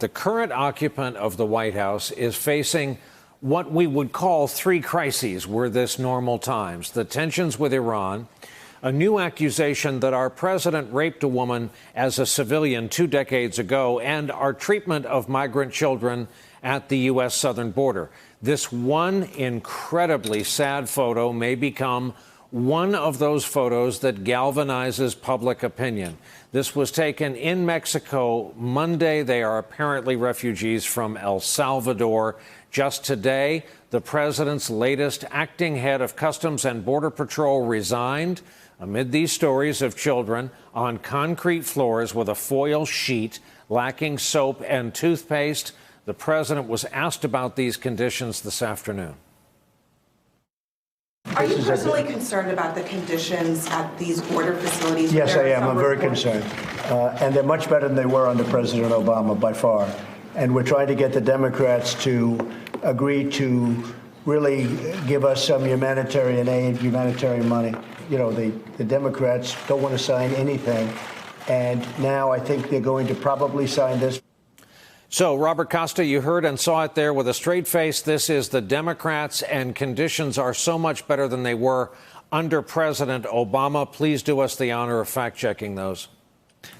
The current occupant of the White House is facing what we would call three crises were this normal times: the tensions with Iran, a new accusation that our president raped a woman as a civilian 2 decades ago, and our treatment of migrant children at the U.S. southern border. This one incredibly sad photo may become one of those photos that galvanizes public opinion. This was taken in Mexico Monday. They are apparently refugees from El Salvador. Just today, the president's latest acting head of Customs and Border Patrol resigned amid these stories of children on concrete floors with a foil sheet lacking soap and toothpaste. The president was asked about these conditions this afternoon. Are you personally concerned about the conditions at these border facilities? Yes, I am. I'm very concerned. And they're much better than they were under President Obama, by far. And we're trying to get the Democrats to agree to really give us some humanitarian aid, humanitarian money. You know, the Democrats don't want to sign anything. And now I think they're going to probably sign this. So, Robert Costa, you heard and saw it there with a straight face. This is the Democrats, and conditions are so much better than they were under President Obama. Please do us the honor of fact-checking those.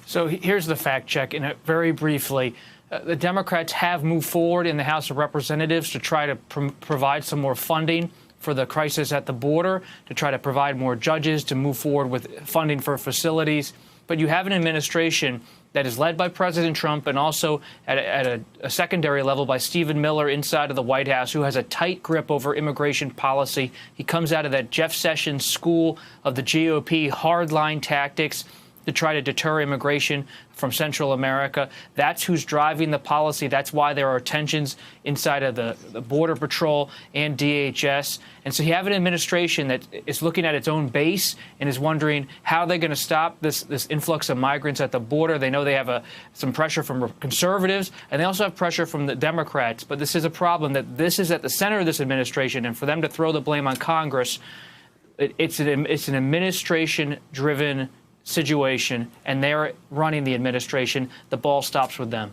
So here's the fact check, and very briefly. The Democrats have moved forward in the House of Representatives to try to provide some more funding for the crisis at the border, to try to provide more judges, to move forward with funding for facilities. But you have an administration that is led by President Trump and also at a secondary level by Stephen Miller inside of the White House, who has a tight grip over immigration policy. He comes out of that Jeff Sessions school of the GOP hardline tactics to try to deter immigration from Central America. That's who's driving the policy. That's why there are tensions inside of the Border Patrol and DHS. And so you have an administration that is looking at its own base and is wondering how they're going to stop this influx of migrants at the border. They know they have some pressure from conservatives, and they also have pressure from the Democrats. But this is a problem that this is at the center of this administration, and for them to throw the blame on Congress, it's an administration-driven situation, and they're running the administration. The ball stops with them.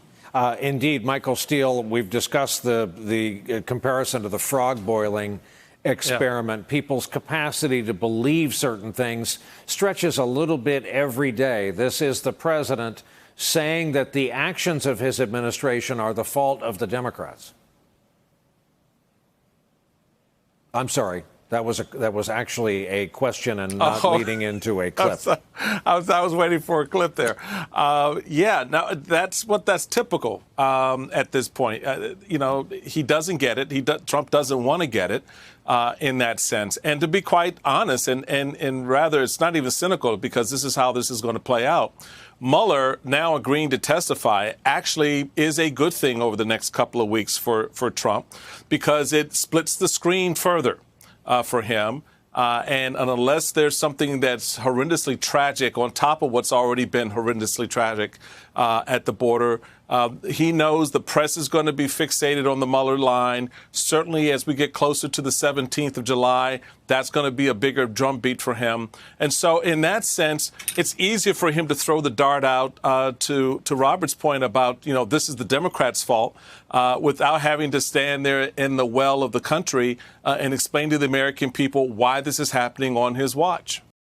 Indeed, Michael Steele, we've discussed the comparison to the frog boiling experiment. Yeah. People's capacity to believe certain things stretches a little bit every day. This is the president saying that the actions of his administration are the fault of the Democrats. I'm sorry. That was actually a question and not leading into a clip. I was waiting for a clip there. No, that's typical at this point. You know, he doesn't get it. Trump doesn't want to get it in that sense. And to be quite honest, and rather, it's not even cynical, because this is how this is going to play out. Mueller now agreeing to testify actually is a good thing over the next couple of weeks for Trump, because it splits the screen further for him. And unless there's something that's horrendously tragic on top of what's already been horrendously tragic at the border, he knows the press is going to be fixated on the Mueller line. Certainly as we get closer to the 17th of July, that's going to be a bigger drumbeat for him. And so in that sense, it's easier for him to throw the dart out to Robert's point about, you know, this is the Democrats' fault, without having to stand there in the well of the country and explain to the American people why this is happening on his watch.